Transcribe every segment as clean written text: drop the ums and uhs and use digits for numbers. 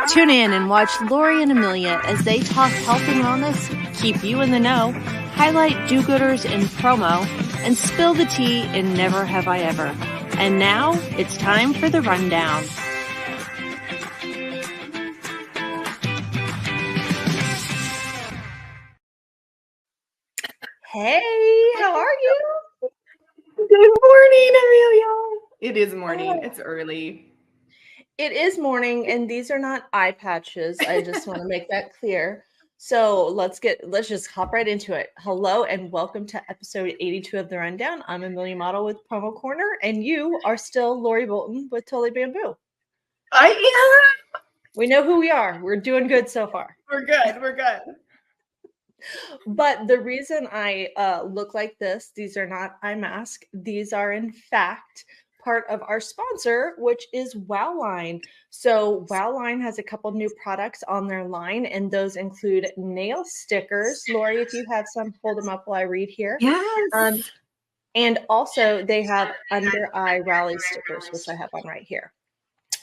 Tune in and watch Lori and Amelia as they talk health and wellness, keep you in the know, highlight do-gooders in promo, and spill the tea in Never Have I Ever. And now it's time for the rundown. Hey, how are you? Good morning, Amelia. It is morning. It's early. It is morning, and these are not eye patches. I just want to make that clear. So let's just hop right into it. Hello, and welcome to episode 82 of The Rundown. I'm Amelia Madl with Promo Corner, and you are still Lori Bolton with Totally Bamboo. I am. We know who we are. We're doing good so far. We're good. But the reason I look like this, these are not eye masks. These are, in fact, part of our sponsor, which is Wowline. So Wowline has a couple new products on their line, and those include nail stickers. Lori, if you have some, hold them up while I read here. Yes. And also they have under eye rally stickers, which I have on right here.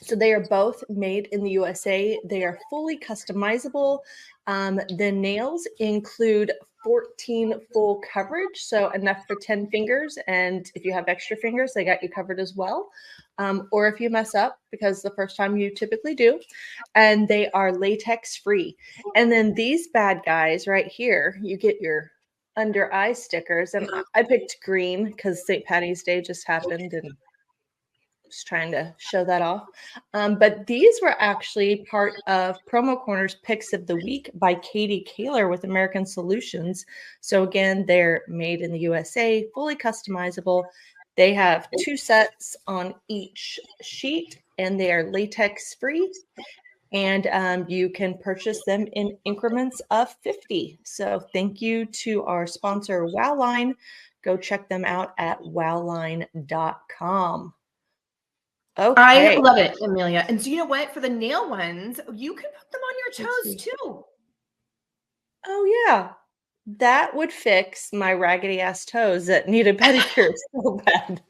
So they are both made in the USA. They are fully customizable. The nails include 14 full coverage, so enough for 10 fingers. And if you have extra fingers, they got you covered as well. Or if you mess up, because the first time you typically do. And they are latex free. And then these bad guys right here, you get your under eye stickers. And I picked green because St. Patty's Day just happened and just trying to show that off. But these were actually part of Promo Corner's Picks of the Week by Katie Kaler with American Solutions. So again, they're made in the USA, fully customizable. They have 2 sets on each sheet, and they are latex free. And you can purchase them in increments of 50. So thank you to our sponsor, Wowline. Go check them out at wowline.com. Okay. I love it, Amelia. And do you know what? For the nail ones, you can put them on your toes too. Oh, yeah. That would fix my raggedy ass toes that need a pedicure so bad.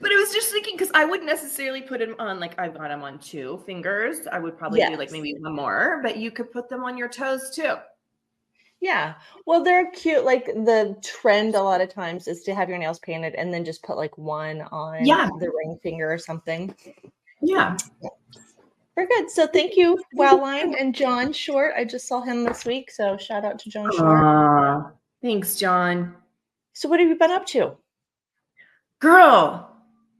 But I was just thinking, because I wouldn't necessarily put them on, like, I've got them on 2 fingers. I would probably do like maybe one more, but you could put them on your toes too. Yeah. Well, they're cute. Like, the trend a lot of times is to have your nails painted and then just put like one on the ring finger or something. Yeah. We're good. So thank you, Wowline and John Short. I just saw him this week. So shout out to John Short. Thanks, John. So what have you been up to? Girl.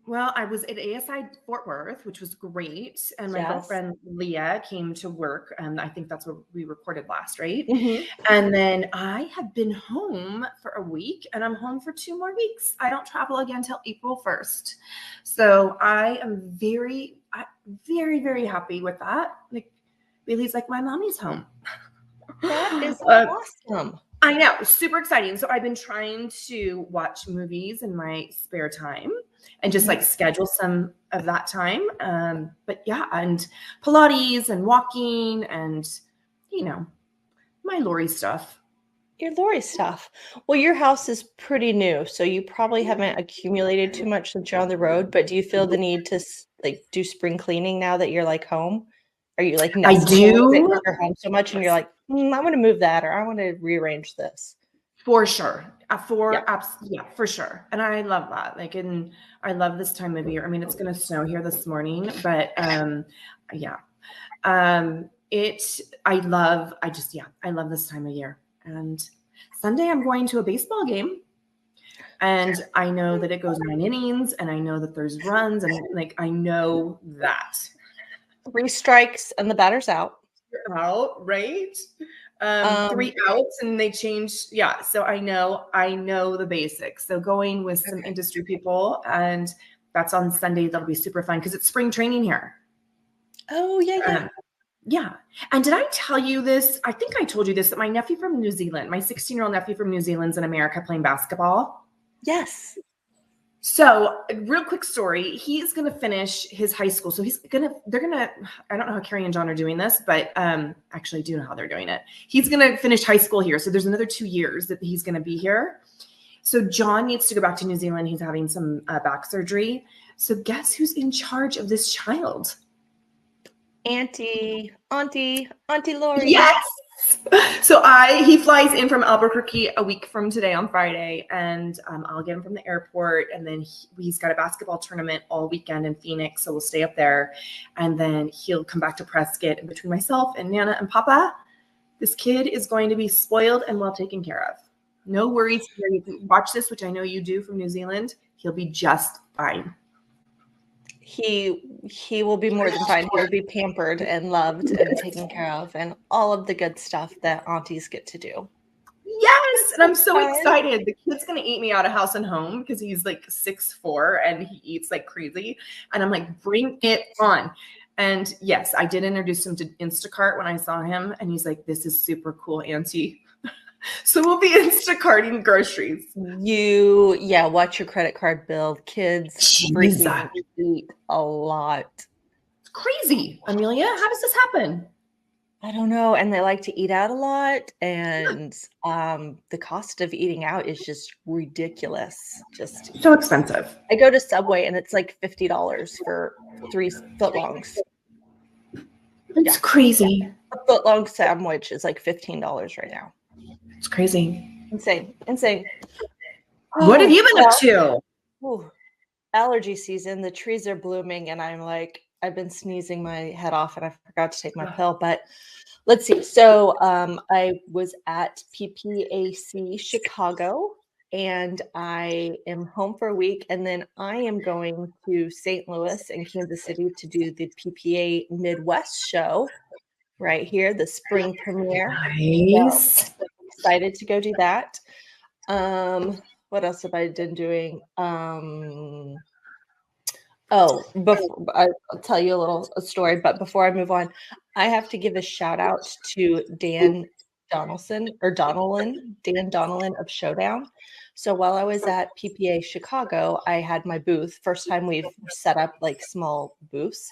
Well, I was at ASI Fort Worth, which was great. And my girlfriend, Leah, came to work. And I think that's what we recorded last, right? Mm-hmm. And then I have been home for a week, and I'm home for 2 more weeks. I don't travel again until April 1st. So I am very, very happy with that. Like, Bailey's like, my mommy's home. That is awesome. I know. Super exciting. So I've been trying to watch movies in my spare time and just like schedule some of that time. But yeah, and Pilates and walking and, you know, my Lori stuff. Your Lori stuff. Well, your house is pretty new, so you probably haven't accumulated too much since you're on the road, but do you feel the need to like do spring cleaning now that you're like home? Are you like, I do. You're home so much and you're like, I want to move that, or I want to rearrange this. For sure. For sure. And I love that. Like, and I love this time of year. I mean, it's going to snow here this morning, but I love this time of year. And Sunday I'm going to a baseball game, and I know that it goes 9 innings, and I know that there's runs, and like, I know that 3 strikes and the batter's out. You're out, right? 3 outs and they changed. Yeah. So I know the basics. So going with some industry people, and that's on Sunday. That'll be super fun because it's spring training here. Oh, yeah. Yeah. And did I tell you this? I think I told you this, that my nephew from New Zealand, my 16-year-old nephew from New Zealand's in America playing basketball. Yes. So real quick story, he's going to finish his high school. So I don't know how Carrie and John are doing this, but actually I do know how they're doing it. He's going to finish high school here. So there's another 2 years that he's going to be here. So John needs to go back to New Zealand. He's having some back surgery. So guess who's in charge of this child? Auntie Lori. Yes. So he flies in from Albuquerque a week from today on Friday, and I'll get him from the airport, and then he's got a basketball tournament all weekend in Phoenix, so we'll stay up there, and then he'll come back to Prescott. And between myself and Nana and Papa, this kid is going to be spoiled and well taken care of. No worries here. You can watch this, which I know you do from New Zealand. He'll be just fine. He will be more than fine. He'll be pampered and loved and taken care of, and all of the good stuff that aunties get to do. Yes, and I'm so excited. The kid's gonna eat me out of house and home because he's like 6'4" and he eats like crazy. And I'm like, bring it on. And yes, I did introduce him to Instacart when I saw him, and he's like, "This is super cool, Auntie." So we'll be Instacarting groceries. Watch your credit card bill. Kids freaking eat a lot. It's crazy. Amelia, how does this happen? I don't know. And they like to eat out a lot. And the cost of eating out is just ridiculous. Just so expensive. I go to Subway and it's like $50 for 3 footlongs. It's crazy. A footlong sandwich is like $15 right now. It's crazy. Insane. What have you been up to? Allergy season. The trees are blooming, and I'm like, I've been sneezing my head off, and I forgot to take my pill. But let's see. So I was at PPAC Chicago, and I am home for a week, and then I am going to St. Louis and Kansas City to do the PPA Midwest show right here, the spring premiere. Nice. So, excited to go do that. What else have I been doing? I'll tell you a story, but before I move on, I have to give a shout out to Dan Donnellan of Showdown. So while I was at PPA Chicago, I had my booth. First time we've set up like small booths.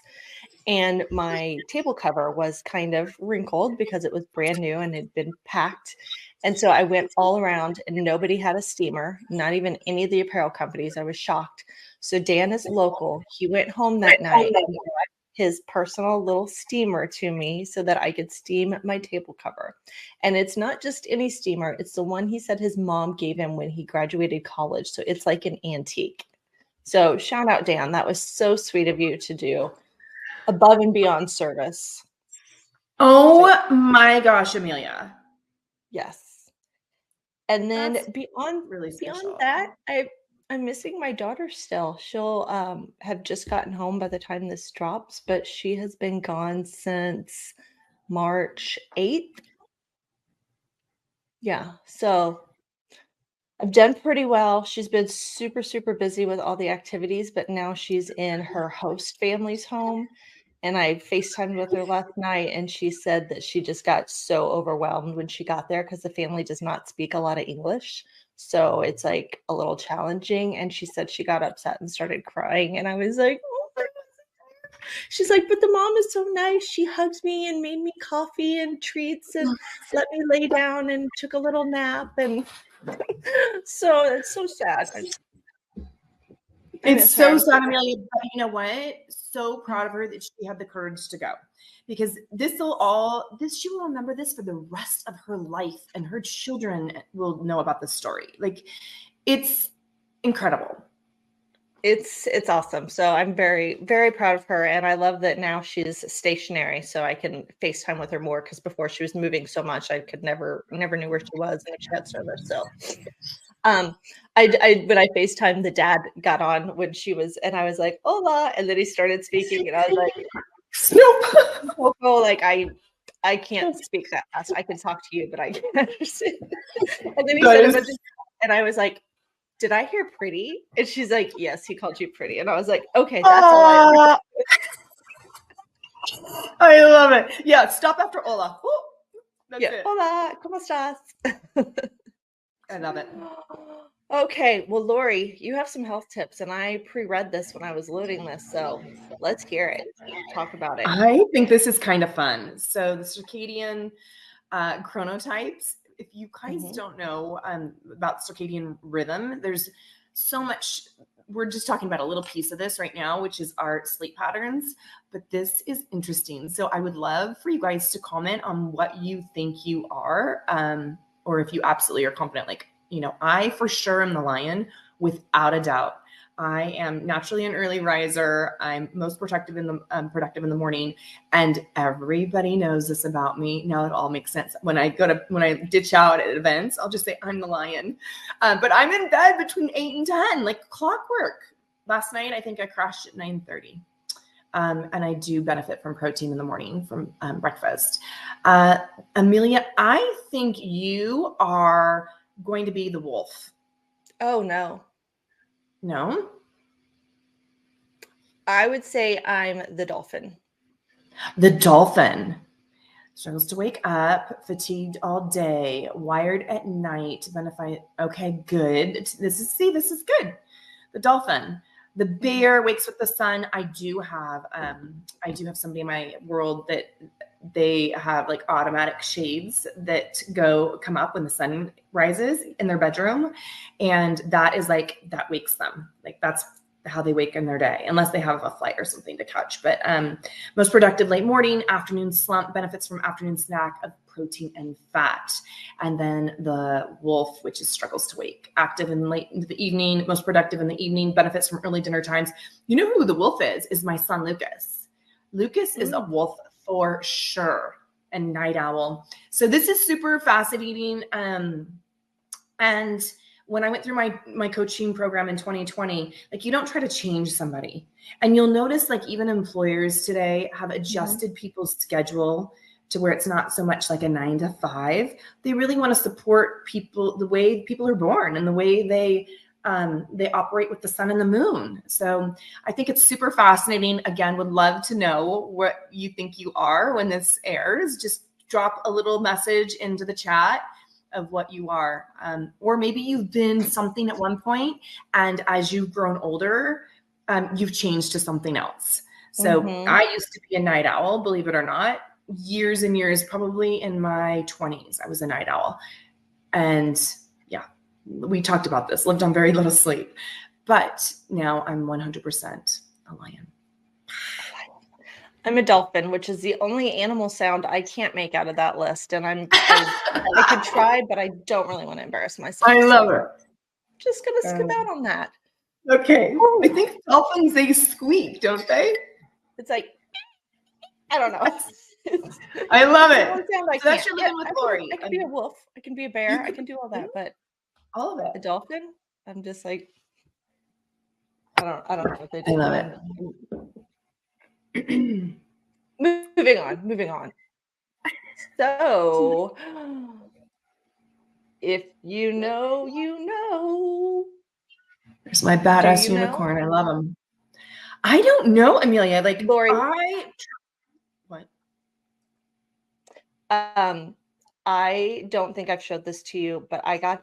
And my table cover was kind of wrinkled because it was brand new and had been packed. And so I went all around and nobody had a steamer, not even any of the apparel companies. I was shocked. So Dan is local. He went home that night and brought his personal little steamer to me so that I could steam my table cover. And it's not just any steamer. It's the one he said his mom gave him when he graduated college. So it's like an antique. So shout out, Dan. That was so sweet of you to do. Above and beyond service. Oh my gosh, Amelia. Yes. And then That's beyond special. that, I'm missing my daughter still. She'll have just gotten home by the time this drops, but she has been gone since March 8th. Yeah. So I've done pretty well. She's been super, super busy with all the activities, but now she's in her host family's home. And I FaceTimed with her last night, and she said that she just got so overwhelmed when she got there because the family does not speak a lot of English. So it's like a little challenging. And she said she got upset and started crying. And I was like, oh my God. She's like, but the mom is so nice. She hugged me and made me coffee and treats and let me lay down and took a little nap. And so it's so sad. It's so sad, Amelia, but you know what? So proud of her that she had the courage to go, because she will remember this for the rest of her life, and her children will know about this story. Like, it's incredible. It's awesome. So I'm very, very proud of her. And I love that now she's stationary, so I can FaceTime with her more, because before she was moving so much, I could never knew where she was and she had service. So when I FaceTimed, the dad got on when she was, and I was like, hola, and then he started speaking, and I was like, Snoop. Like I can't speak that fast. I can talk to you, but I can't understand. And then he said, and I was like, did I hear pretty? And she's like, yes, he called you pretty. And I was like, okay, that's all I I love it. Yeah, stop after hola. That's it. Hola, ¿cómo estás? I love it. Okay, well, Lori, you have some health tips, and I pre-read this when I was loading this, so let's hear it. Talk about it. I think this is kind of fun. So the circadian chronotypes, if you guys don't know about circadian rhythm, there's so much we're just talking about a little piece of this right now, which is our sleep patterns, but this is interesting. So I would love for you guys to comment on what you think you are, or if you absolutely are confident, like, I for sure am the lion without a doubt. I am naturally an early riser. I'm most productive in the morning, and everybody knows this about me. Now it all makes sense. When I ditch out at events, I'll just say I'm the lion. But I'm in bed between 8 and 10, like clockwork. Last night, I think I crashed at 9:30. And I do benefit from protein in the morning from breakfast. Amelia, I think you are going to be the wolf. Oh, no. No? I would say I'm the dolphin. The dolphin. Struggles to wake up, fatigued all day, wired at night, benefit. Okay, good. This is good. The dolphin. The bear wakes with the sun. I do have somebody in my world that they have like automatic shades that come up when the sun rises in their bedroom. And that wakes them. Like that's how they wake in their day, unless they have a flight or something to catch. But most productive late morning, afternoon slump, benefits from afternoon snack of protein and fat. And then the wolf, which is struggles to wake, active in late into the evening, most productive in the evening, benefits from early dinner times. You know who the wolf is my son, Lucas. Lucas is a wolf for sure, and night owl. So this is super fascinating. And when I went through my coaching program in 2020, like you don't try to change somebody. And you'll notice like even employers today have adjusted people's schedule to where it's not so much like a 9 to 5. They really want to support people the way people are born and the way they operate with the sun and the moon. So I think it's super fascinating. Again, would love to know what you think you are when this airs. Just drop a little message into the chat of what you are. Or maybe you've been something at one point, and as you've grown older, you've changed to something else. So I used to be a night owl, believe it or not, years and years, probably in my 20s, I was a night owl. And yeah, we talked about this, lived on very little sleep, but now I'm 100% a lion. I'm a dolphin, which is the only animal sound I can't make out of that list. And I could try, but I don't really want to embarrass myself. I love it. Just going to skip out on that. Okay. I think dolphins, they squeak, don't they? It's like, I don't know. I love it. So that's your living with Lori. I can be a wolf. I can be a bear. I can do all that, but all of it. A dolphin, I'm just like, I don't know what they do. I love it. Moving on. So, if you know, you know. There's my badass unicorn. I love him. I don't know, Amelia. Like, Lori. What? I don't think I've showed this to you, but I got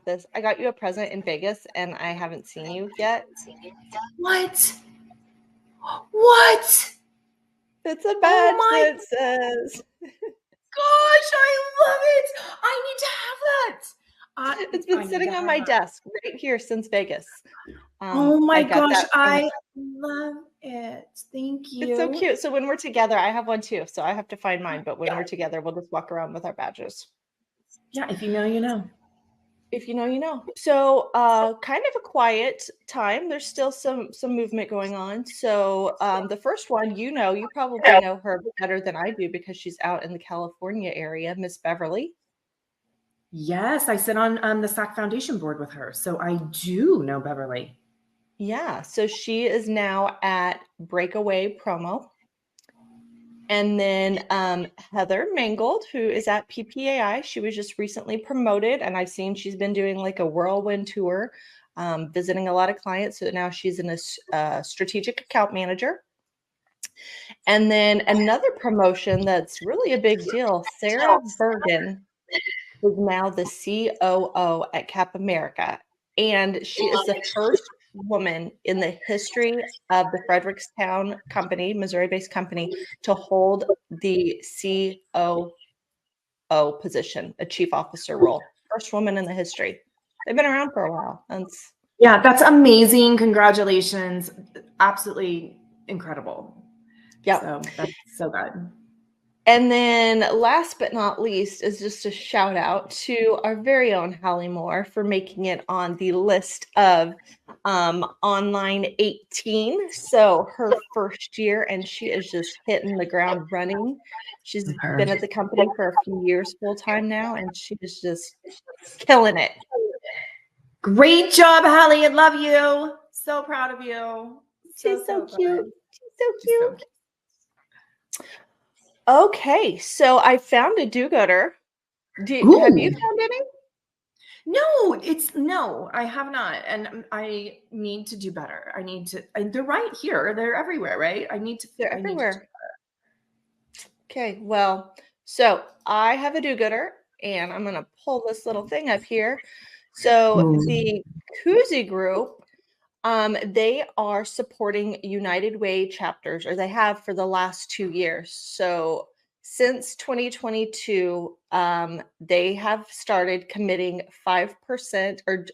you a present in Vegas, and I haven't seen you yet. What? It's a badge that says. Gosh, I love it. I need to have that. It's been sitting on my desk right here since Vegas. Oh my gosh, I love it. Thank you. It's so cute. So when we're together, I have one too. So I have to find mine. But when we're together, we'll just walk around with our badges. Yeah, if you know, you know. If you know, you know. So kind of a quiet time. There's still some movement going on. So the first one, you probably know her better than I do because she's out in the California area, Miss Beverly. Yes, I sit on the SAC Foundation board with her. So I do know Beverly. Yeah, so she is now at Breakaway Promo. And then Heather Mangold, who is at PPAI, she was just recently promoted, and I've seen she's been doing like a whirlwind tour, visiting a lot of clients. So now she's in a strategic account manager. And then another promotion that's really a big deal, Sarah Bergen is now the COO at Cap America. And she is the first woman in the history of the Frederickstown company, Missouri-based company, to hold the COO position, a chief officer role. First woman in the history. They've been around for a while. Yeah, that's amazing. Congratulations. Absolutely incredible. Yeah. So that's so good. And then last but not least is just a shout out to our very own Hallie Moore for making it on the list of online 18. So her first year, and she is just hitting the ground running. She's been at the company for a few years full time now, and she is just killing it. Great job, Hallie. I love you. So proud of you. She's so cute. Good. She's so cute. Okay, so I found a do-gooder. Have you found any? No, I have not. And I need to do better. I need to, and they're right here. They're everywhere, right? They're everywhere. Okay, well, so I have a do-gooder, and I'm going to pull this little thing up here. So the Koozie Group, they are supporting United Way chapters, or they have for the last 2 years. So since 2022, they have started committing 5% or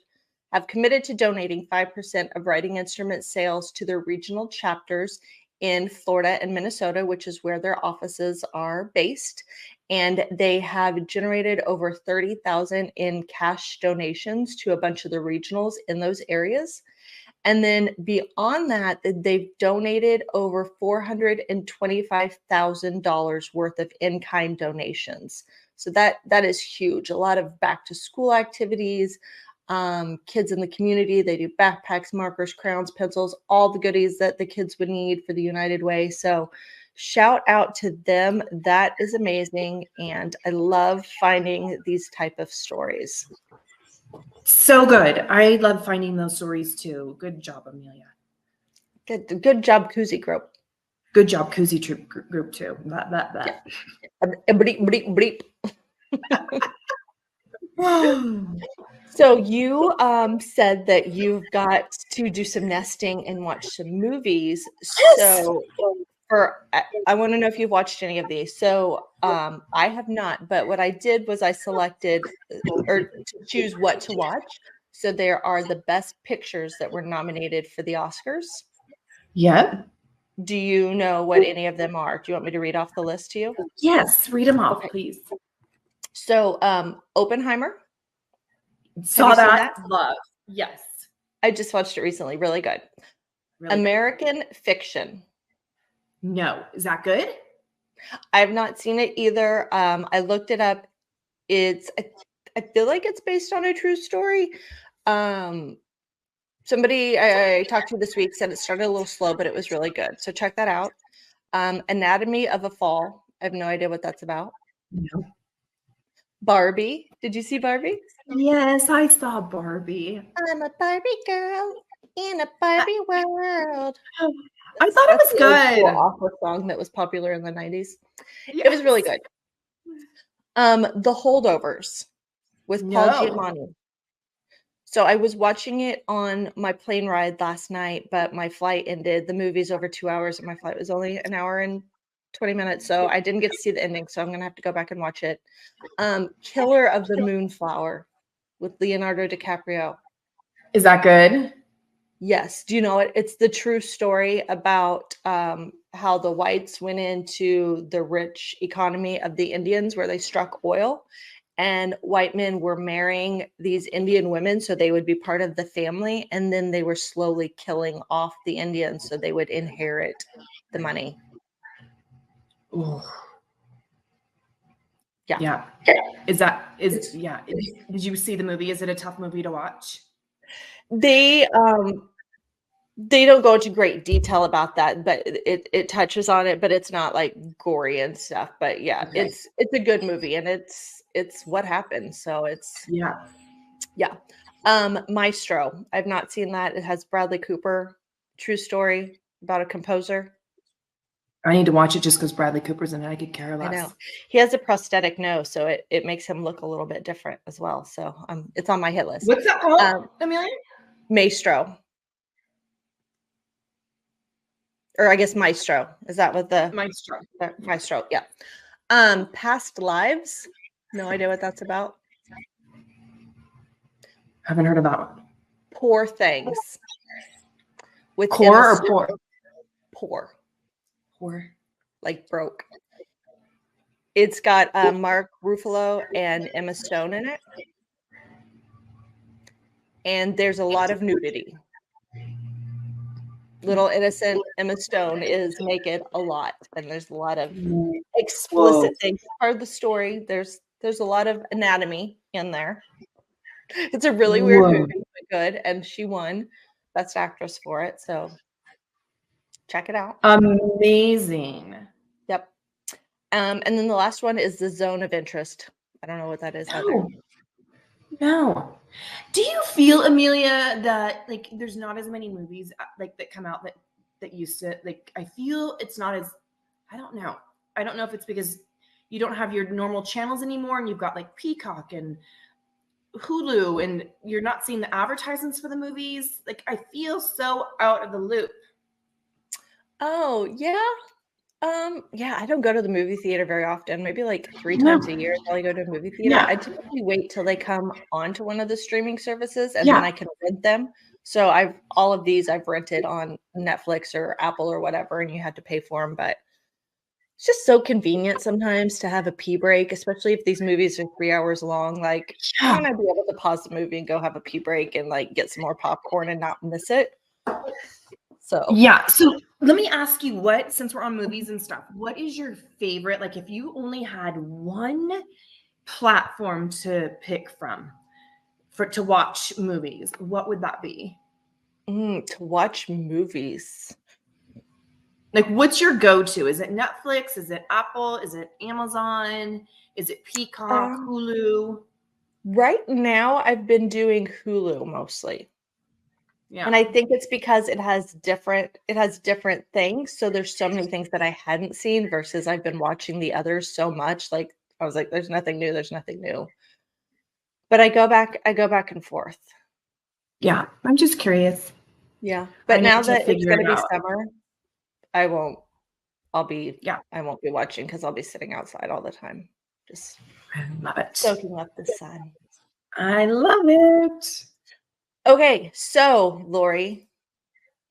have committed to donating 5% of writing instrument sales to their regional chapters in Florida and Minnesota, which is where their offices are based. And they have generated over 30,000 in cash donations to a bunch of the regionals in those areas. And then beyond that, they've donated over $425,000 worth of in-kind donations. So that is huge. A lot of back to school activities, kids in the community, they do backpacks, markers, crayons, pencils, all the goodies that the kids would need for the United Way. So shout out to them. That is amazing. And I love finding these type of stories. So good. I love finding those stories too. Good job, Amelia. Good job, Koozie Group. Good job, Koozie Group too. That. Yeah. Bleep, bleep, bleep. So you said that you've got to do some nesting and watch some movies. So I want to know if you've watched any of these. So I have not, but what I did was I selected or to choose what to watch. So there are the best pictures that were nominated for the Oscars. Yep. Do you know what any of them are? Do you want me to read off the list to you? Yes, read them off, please. So Oppenheimer. Saw that. Love. Yes. I just watched it recently. Really good. Really American good. Fiction. No. Is that good? I've not seen it either. I looked it up. I feel like it's based on a true story. Somebody I talked to this week said it started a little slow, but it was really good. So check that out. Anatomy of a Fall. I have no idea what that's about. No. Barbie. Did you see Barbie? Yes, I saw Barbie. I'm a Barbie girl in a Barbie world. I thought it was good. Cool opera song that was popular in the 90s. Yes. It was really good. The Holdovers with Paul Giamatti. So I was watching it on my plane ride last night, but my flight ended. The movie's over 2 hours, and my flight was only an hour and 20 minutes. So I didn't get to see the ending. So I'm going to have to go back and watch it. Killer of the Moonflower with Leonardo DiCaprio. Is that good? Yes. Do you know it? It's the true story about how the whites went into the rich economy of the Indians where they struck oil, and white men were marrying these Indian women so they would be part of the family, and then they were slowly killing off the Indians so they would inherit the money. Ooh. Yeah. Yeah. Did you see the movie? Is it a tough movie to watch? They don't go into great detail about that, but it touches on it, but it's not like gory and stuff. But yeah, okay. It's a good movie, and it's what happened. So it's yeah. Maestro. I've not seen that. It has Bradley Cooper. True story about a composer. I need to watch it just because Bradley Cooper's in it. I could care less. I know. He has a prosthetic nose, so it makes him look a little bit different as well. So it's on my hit list. What's that called, Amelia? Maestro. Or I guess Maestro. Is that what the Maestro? Maestro, yeah. Past Lives. No idea what that's about. Haven't heard of that one. Poor Things with Emma Core or Stone. poor? Poor, Poor. like broke. It's got Mark Ruffalo and Emma Stone in it. And there's a lot of nudity. Little innocent Emma Stone is naked a lot, and there's a lot of explicit things. Part of the story, there's a lot of anatomy in there. It's a really weird movie, but good, and she won Best Actress for it, so check it out. Amazing. Yep. And then the last one is The Zone of Interest. I don't know what that is either. No. Do you feel, Amelia, that like there's not as many movies like that come out that used to, like, I feel it's not as, I don't know if it's because you don't have your normal channels anymore and you've got like Peacock and Hulu and you're not seeing the advertisements for the movies. Like, I feel so out of the loop. Oh, yeah. Yeah, I don't go to the movie theater very often. Maybe like 3 times a year is all I go to a movie theater. Yeah. I typically wait till they come onto one of the streaming services and Yeah. then I can rent them. So all of these I've rented on Netflix or Apple or whatever, and you had to pay for them. But it's just so convenient sometimes to have a pee break, especially if these movies are 3 hours long. Like, I want to be able to pause the movie and go have a pee break and like get some more popcorn and not miss it. So yeah. So let me ask you, since we're on movies and stuff, what is your favorite? Like, if you only had one platform to pick from to watch movies, what would that be? To watch movies. Like, what's your go-to? Is it Netflix? Is it Apple? Is it Amazon? Is it Peacock, Hulu? Right now, I've been doing Hulu mostly. Yeah. And I think it's because it has different things. So there's so many things that I hadn't seen versus I've been watching the others so much. Like, I was like, there's nothing new. There's nothing new. But I go back and forth. Yeah. I'm just curious. Yeah. But now that it's going to be summer, I won't be watching because I'll be sitting outside all the time. Just love it. Soaking up the sun. I love it. Okay, so Lori,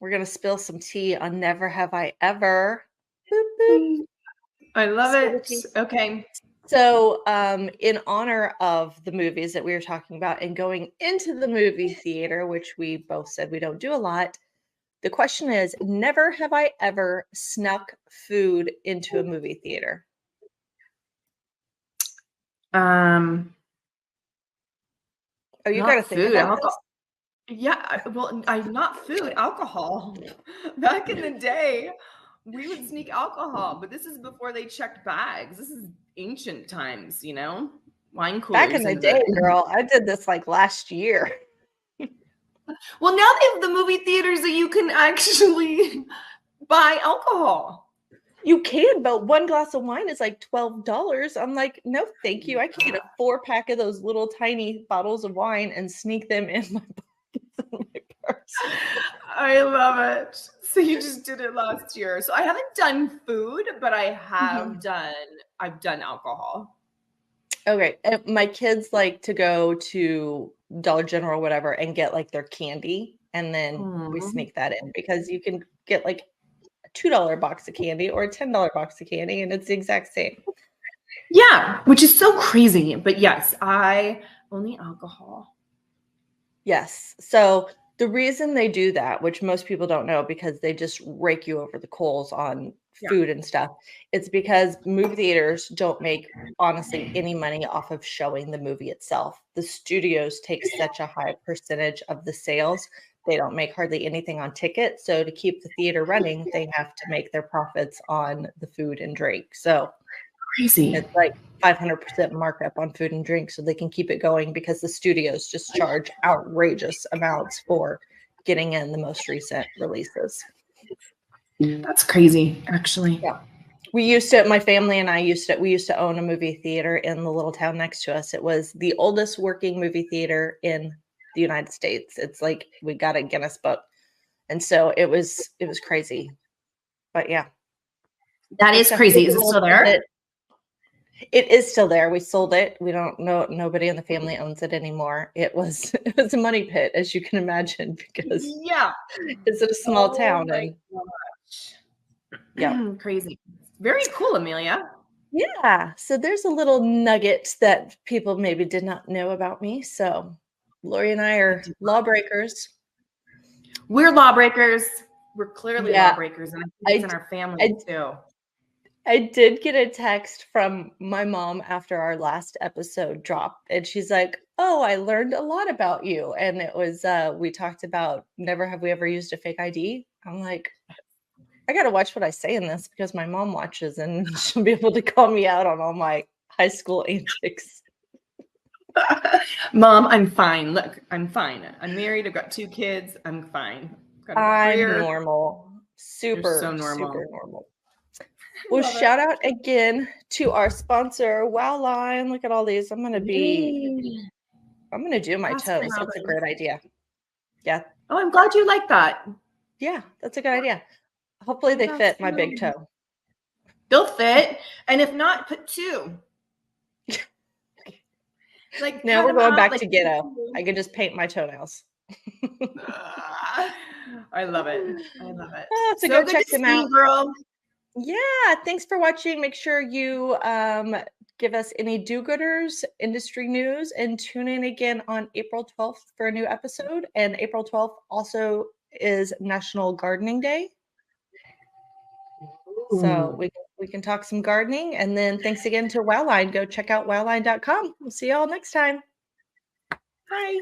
we're gonna spill some tea on Never Have I Ever. Boop, boop. I love it. Okay. So, in honor of the movies that we were talking about and going into the movie theater, which we both said we don't do a lot, the question is, never have I ever snuck food into a movie theater. Oh, you gotta think about this. Yeah, well, not food, alcohol. Back in the day, we would sneak alcohol, but this is before they checked bags. This is ancient times, wine coolers. Back in the day, girl, I did this like last year. Well, now they have the movie theaters that you can actually buy alcohol. You can, but one glass of wine is like $12. I'm like, no, thank you. I can get a 4-pack of those little tiny bottles of wine and sneak them in my purse. I love it. So you just did it last year. So I haven't done food, but I have I've done alcohol. Okay. My kids like to go to Dollar General or whatever and get like their candy. And then we sneak that in because you can get like a $2 box of candy or a $10 box of candy and it's the exact same. Yeah, which is so crazy. But yes, I only alcohol. Yes. So the reason they do that, which most people don't know because they just rake you over the coals on food and stuff, it's because movie theaters don't make, honestly, any money off of showing the movie itself. The studios take such a high percentage of the sales. They don't make hardly anything on tickets. So to keep the theater running, they have to make their profits on the food and drink. So crazy. It's like 500% markup on food and drink so they can keep it going because the studios just charge outrageous amounts for getting in the most recent releases. That's crazy, actually. Yeah. My family and I we used to own a movie theater in the little town next to us. It was the oldest working movie theater in the United States. It's like we got a Guinness book. And so it was crazy. But yeah. That is crazy. Is it still there? It is still there. We sold it. We don't know. Nobody in the family owns it anymore. It was a money pit, as you can imagine, because Yeah. it's in a small Oh town, my and yeah. gosh. Crazy. Very cool, Amelia. Yeah, so there's a little nugget that people maybe did not know about me. So Lori and I are lawbreakers. We're lawbreakers. We're clearly Yeah, lawbreakers, and I think it's I in our family I too. I did get a text from my mom after our last episode dropped, and she's like, "Oh, I learned a lot about you." And it was we talked about never have we ever used a fake ID. I'm like, I gotta watch what I say in this because my mom watches and she'll be able to call me out on all my high school antics. Mom, I'm fine. Look, I'm fine. I'm married. I've got 2 kids. I'm fine. I've got a I'm career. normal. You're so Super, normal. super normal. Well, Love it. shout out again to our sponsor, Wowline. Look at all these. I'm gonna Yay. do my Oscar toes. That's a Roberts. great idea. Yeah. Oh, I'm glad you like that. Yeah, that's a good idea. Hopefully they That's fit my big good. toe. They'll fit. And if not, put 2. Like Now cut we're them going out. back Like to ghetto. I can just paint my toenails. I love it. I love it. So So go good check to them see out. you, girl. Yeah, thanks for watching. Make sure you give us any do-gooders, industry news, and tune in again on April 12th for a new episode. And April 12th also is National Gardening Day. So we can talk some gardening. And then thanks again to Wowline. Go check out wowline.com. We'll see you all next time. Bye.